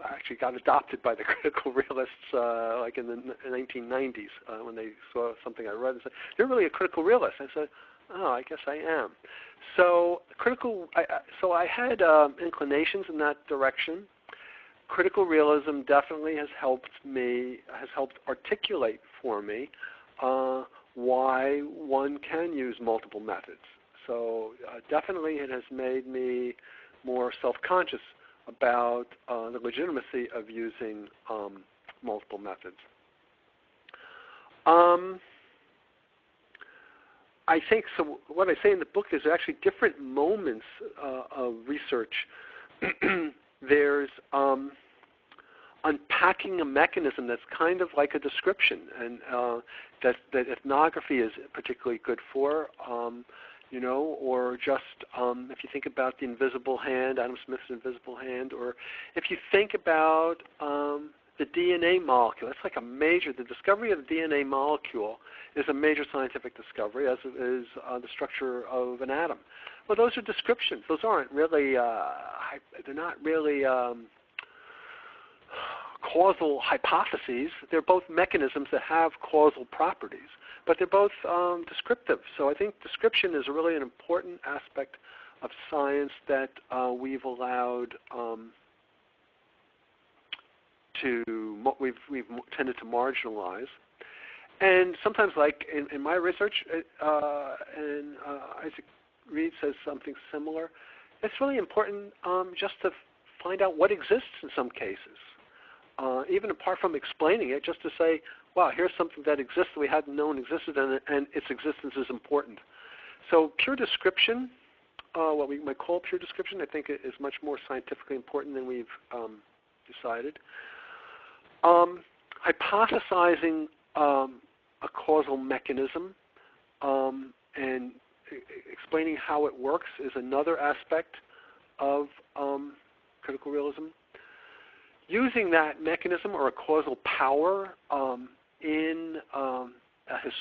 actually got adopted by the critical realists like in the 1990s when they saw something I read and said, "You're really a critical realist." I said, "Oh, I guess I am." So I had inclinations in that direction. Critical realism definitely has helped articulate for me why one can use multiple methods. So definitely it has made me more self-conscious about the legitimacy of using multiple methods. I think, so what I say in the book is actually different moments of research. There's unpacking a mechanism that's kind of like a description, and that ethnography is particularly good for. You know, or just if you think about the invisible hand, Adam Smith's invisible hand, or if you think about the DNA molecule, it's like the discovery of the DNA molecule is a major scientific discovery, as is the structure of an atom. Well, those are descriptions. Those aren't really, they're not really causal hypotheses. They're both mechanisms that have causal properties, but they're both descriptive. So I think description is really an important aspect of science that we've allowed we've tended to marginalize. And sometimes, like in my research, and Isaac Reed says something similar, it's really important just to find out what exists in some cases. Even apart from explaining it, just to say, wow, here's something that exists that we hadn't known existed, and its existence is important. So pure description, what we might call pure description, I think is much more scientifically important than we've decided. Hypothesizing a causal mechanism and explaining how it works is another aspect of critical realism. Using that mechanism or a causal power in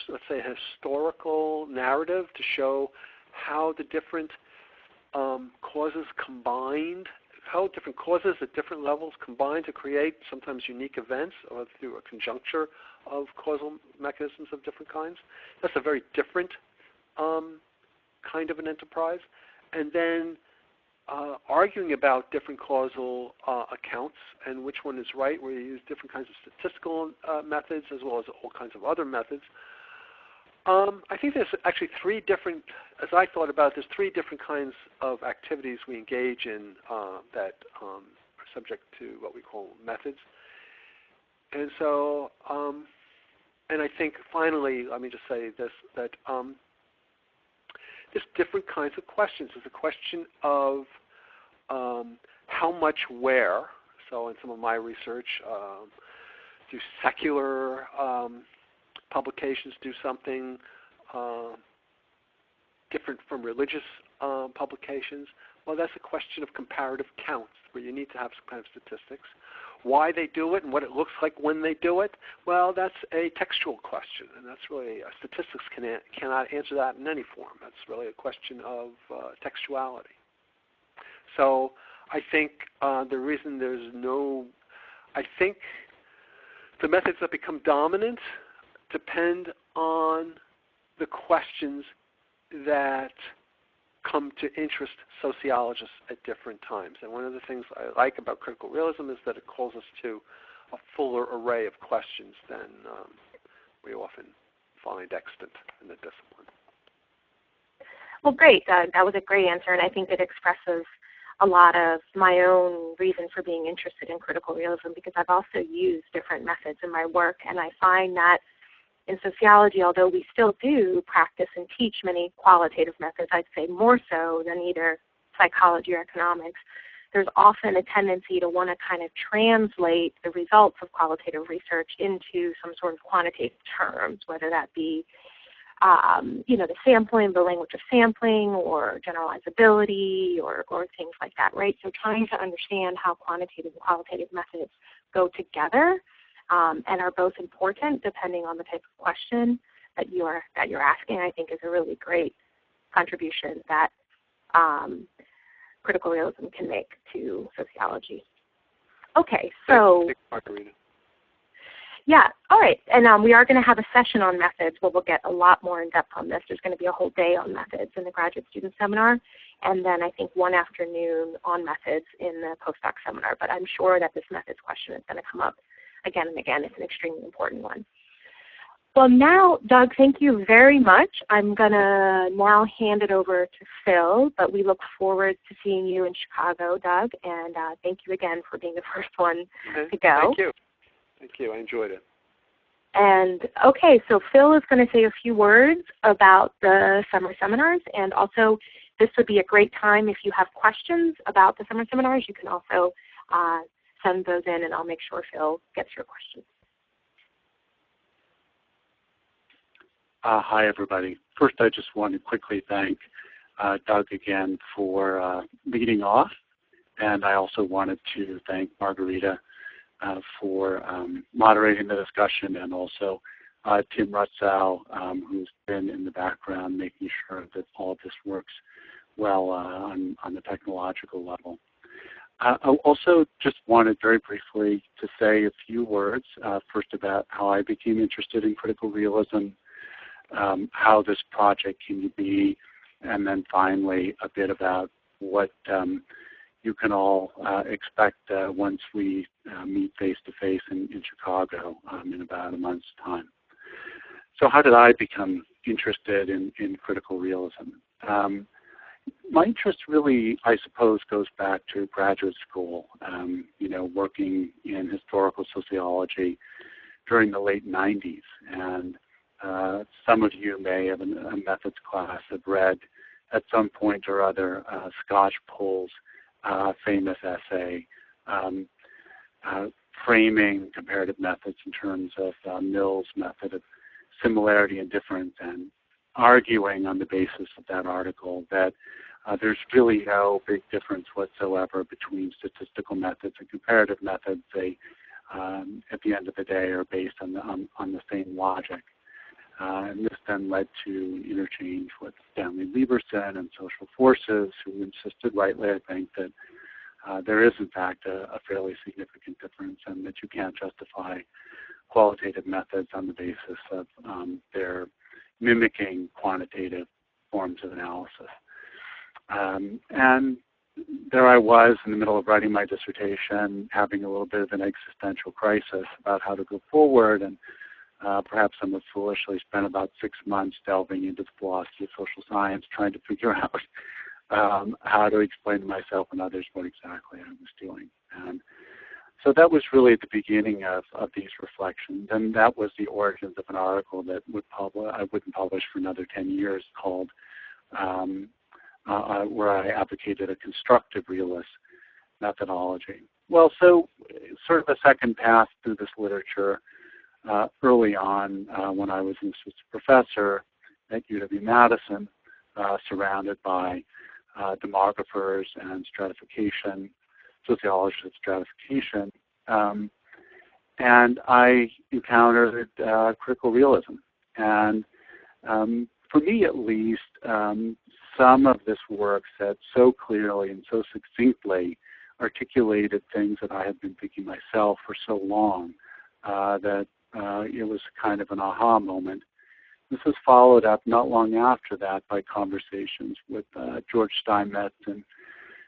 let's say a historical narrative to show how the different causes combined, how different causes at different levels combine to create sometimes unique events or through a conjuncture of causal mechanisms of different kinds. That's a very different kind of an enterprise. And then arguing about different causal accounts and which one is right, where you use different kinds of statistical methods as well as all kinds of other methods. I think there's actually three different, as I thought about it, there's three different kinds of activities we engage in that are subject to what we call methods. And so, and I think finally, let me just say this, that there's different kinds of questions. There's a question of how much where. So in some of my research, do secular publications do something different from religious publications? Well, that's a question of comparative counts, where you need to have some kind of statistics. Why they do it and what it looks like when they do it, well, that's a textual question, and that's really, statistics cannot answer that in any form. That's really a question of textuality. So I think the reason there's no, I think the methods that become dominant depend on the questions that come to interest sociologists at different times. And one of the things I like about critical realism is that it calls us to a fuller array of questions than we often find extant in the discipline. Well, great, Doug. That was a great answer, and I think it expresses a lot of my own reason for being interested in critical realism, because I've also used different methods in my work, and I find that in sociology, although we still do practice and teach many qualitative methods, I'd say more so than either psychology or economics, there's often a tendency to want to kind of translate the results of qualitative research into some sort of quantitative terms, whether that be the sampling, the language of sampling, or generalizability, or things like that, right? So trying to understand how quantitative and qualitative methods go together and are both important depending on the type of question that you're asking, I think is a really great contribution that critical realism can make to sociology. Okay, so yeah, all right, and we are going to have a session on methods where we'll get a lot more in depth on this. There's going to be a whole day on methods in the graduate student seminar, and then I think one afternoon on methods in the postdoc seminar. But I'm sure that this methods question is going to come up again and again. It's an extremely important one. Well, now, Doug, thank you very much. I'm going to now hand it over to Phil, but we look forward to seeing you in Chicago, Doug, and thank you again for being the first one to go. Thank you. Thank you. I enjoyed it. And okay, so Phil is going to say a few words about the summer seminars, and also this would be a great time if you have questions about the summer seminars. You can also send those in, and I'll make sure Phil gets your questions. Hi, everybody. First, I just want to quickly thank Doug again for leading off, and I also wanted to thank Margarita for moderating the discussion, and also Tim Rutzow, who's been in the background making sure that all of this works well on the technological level. I also just wanted very briefly to say a few words, first about how I became interested in critical realism, how this project came to be, and then finally a bit about what you can all expect once we meet face-to-face in Chicago in about a month's time. So how did I become interested in critical realism? My interest really, I suppose, goes back to graduate school, working in historical sociology during the late 90s. And some of you may have a methods class have read at some point or other Scotch Pohl's famous essay framing comparative methods in terms of Mill's method of similarity and difference, and arguing on the basis of that article that there's really no big difference whatsoever between statistical methods and comparative methods. They, at the end of the day, are based on the same logic. And this then led to interchange with Stanley Lieberson and social forces, who insisted rightly, I think, that there is, in fact, a fairly significant difference, and that you can't justify qualitative methods on the basis of their mimicking quantitative forms of analysis. And there I was in the middle of writing my dissertation, having a little bit of an existential crisis about how to go forward, and perhaps somewhat foolishly spent about 6 months delving into the philosophy of social science, trying to figure out how to explain to myself and others what exactly I was doing. And so that was really the beginning of these reflections, and that was the origins of an article that I wouldn't publish for another 10 years, called where I advocated a constructive realist methodology. Well, so sort of a second path through this literature. Early on, when I was an assistant professor at UW-Madison, surrounded by demographers and stratification, sociology of stratification, and I encountered critical realism. And for me, at least, some of this work said so clearly and so succinctly articulated things that I had been thinking myself for so long that it was kind of an aha moment. This was followed up not long after that by conversations with George Steinmetz and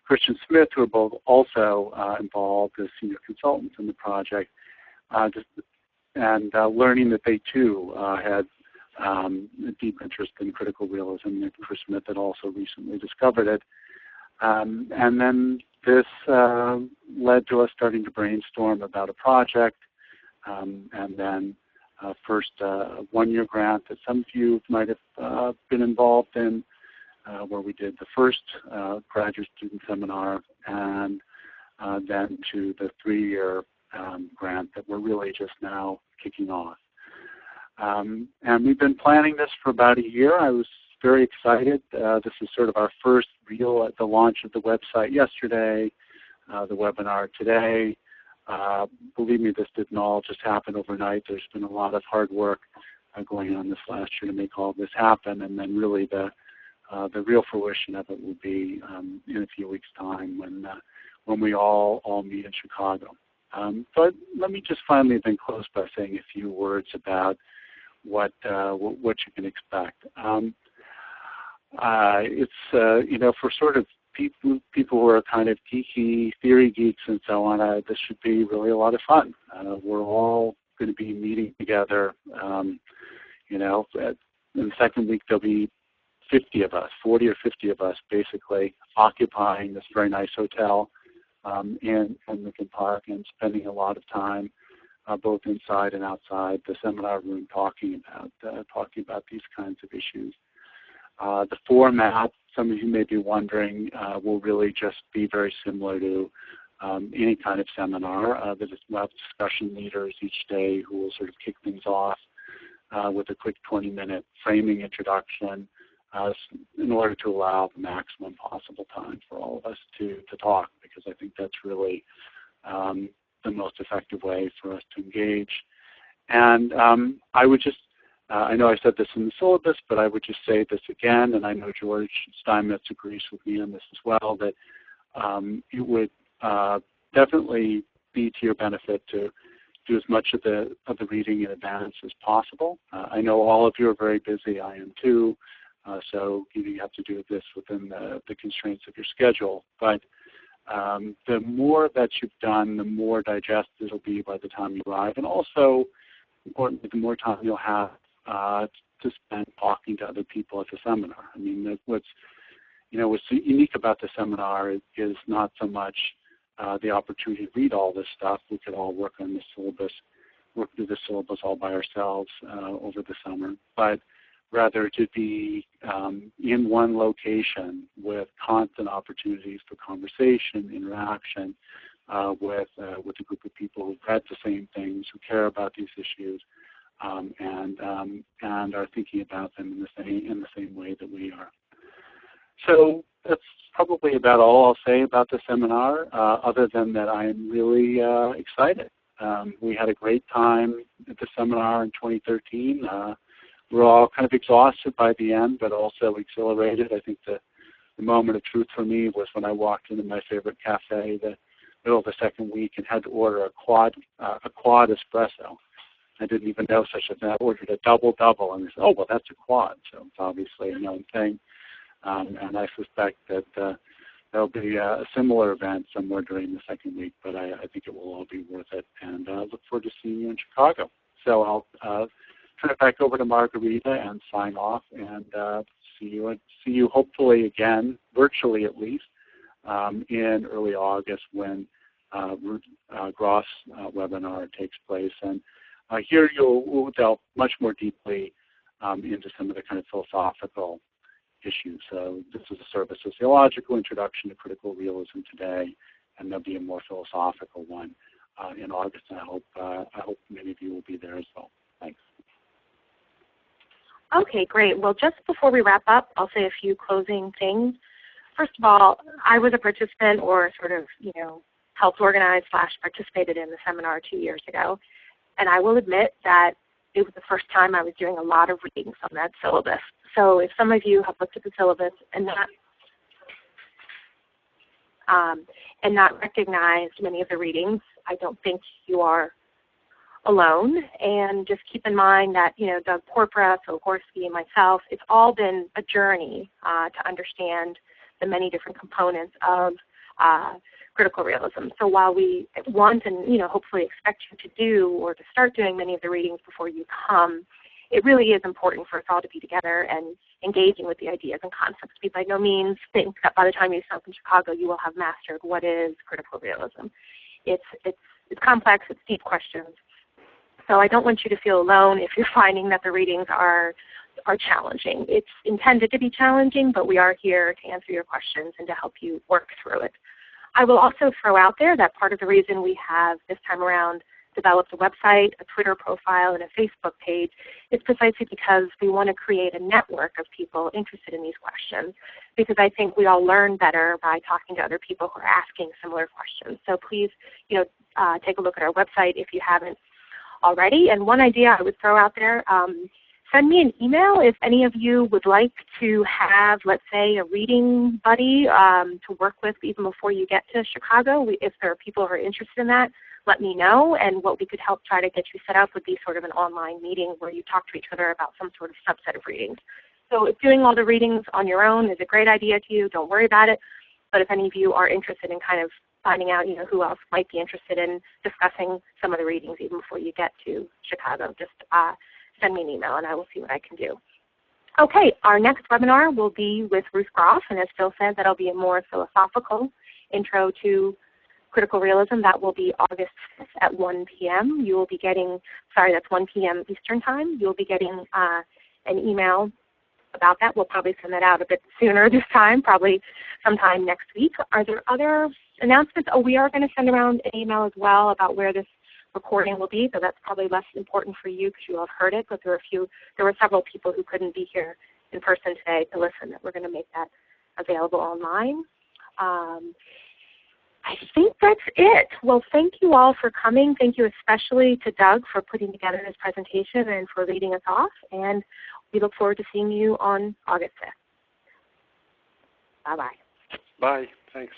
Christian Smith, who are both also involved as senior consultants in the project, and learning that they too had a deep interest in critical realism. And Chris Smith had also recently discovered it. And then this led to us starting to brainstorm about a project, and then first a one-year grant that some of you might have been involved in, where we did the first graduate student seminar, and then to the 3-year grant that we're really just now kicking off. And we've been planning this for about a year. I was very excited. This is sort of our first real at the launch of the website yesterday, the webinar today. Believe me, this didn't all just happen overnight. There's been a lot of hard work going on this last year to make all of this happen, and then really the real fruition of it will be in a few weeks' time when we all meet in Chicago. But let me just finally then close by saying a few words about what you can expect. It's for sort of people who are kind of geeky theory geeks and so on, this should be really a lot of fun. We're all going to be meeting together. In the second week there'll be 50 of us, 40 or 50 of us, basically occupying this very nice hotel in Lincoln Park and spending a lot of time both inside and outside the seminar room talking about these kinds of issues. The format, some of you may be wondering, will really just be very similar to any kind of seminar. We'll have discussion leaders each day who will sort of kick things off with a quick 20-minute framing introduction in order to allow the maximum possible time for all of us to talk, because I think that's really the most effective way for us to engage. And I would just, I know I said this in the syllabus, but I would just say this again, and I know George Steinmetz agrees with me on this as well, that it would definitely be to your benefit to do as much of the reading in advance as possible. I know all of you are very busy. I am too. So you have to do this within the constraints of your schedule. But the more that you've done, the more digested it'll be by the time you arrive. And also, importantly, the more time you'll have to spend talking to other people at the seminar. I mean, what's unique about the seminar is not so much the opportunity to read all this stuff. We could all work on the syllabus, work through the syllabus all by ourselves over the summer, but rather to be in one location with constant opportunities for conversation, interaction with a group of people who've read the same things, who care about these issues, and are thinking about them in the same way that we are. So that's probably about all I'll say about the seminar, other than that I am really excited. We had a great time at the seminar in 2013. We're all kind of exhausted by the end, but also exhilarated. I think the moment of truth for me was when I walked into my favorite cafe the middle of the second week and had to order a quad espresso. I didn't even know such a thing. I ordered a double, and they said, oh, well, that's a quad. So it's obviously a known thing. And I suspect that there'll be a similar event somewhere during the second week, but I think it will all be worth it. And I look forward to seeing you in Chicago. So I'll turn it back over to Margarita and sign off, and see you hopefully again, virtually at least, in early August when Ruth Gross webinar takes place. And here we'll delve much more deeply into some of the kind of philosophical issues. So this is a sort of a sociological introduction to critical realism today, and there'll be a more philosophical one in August. And I hope many of you will be there as well. Thanks. Okay, great. Well, just before we wrap up, I'll say a few closing things. First of all, I was a participant, or sort of, helped organize / participated in the seminar 2 years ago. And I will admit that it was the first time I was doing a lot of readings on that syllabus. So if some of you have looked at the syllabus and not recognized many of the readings, I don't think you are alone. And just keep in mind that, Doug Porpora, Phil Gorski, and myself, it's all been a journey to understand the many different components of critical realism. So while we want and hopefully expect you to do or to start doing many of the readings before you come, it really is important for us all to be together and engaging with the ideas and concepts. We by no means think that by the time you show up in Chicago you will have mastered what is critical realism. It's complex, it's deep questions. So I don't want you to feel alone if you're finding that the readings are challenging. It's intended to be challenging, but we are here to answer your questions and to help you work through it. I will also throw out there that part of the reason we have this time around developed a website, a Twitter profile, and a Facebook page is precisely because we want to create a network of people interested in these questions, because I think we all learn better by talking to other people who are asking similar questions. So please, take a look at our website if you haven't already. And one idea I would throw out there, send me an email if any of you would like to have, let's say, a reading buddy to work with even before you get to Chicago. If there are people who are interested in that, let me know, and what we could help try to get you set up would be sort of an online meeting where you talk to each other about some sort of subset of readings. So if doing all the readings on your own is a great idea to you, don't worry about it. But if any of you are interested in kind of finding out who else might be interested in discussing some of the readings even before you get to Chicago, just send me an email and I will see what I can do. Okay, our next webinar will be with Ruth Gross, and as Phil said, that'll be a more philosophical intro to critical realism. That will be August 5th at 1 p.m. You will be getting, that's 1 p.m. Eastern Time. You'll be getting an email about that. We'll probably send that out a bit sooner this time, probably sometime next week. Are there other announcements? Oh, we are going to send around an email as well about where this recording will be, so that's probably less important for you because you all have heard it, but there were several people who couldn't be here in person today to listen. That we're going to make that available online. I think that's it. Well, thank you all for coming. Thank you especially to Doug for putting together this presentation and for leading us off. And we look forward to seeing you on August 5th. Bye-bye. Bye. Thanks.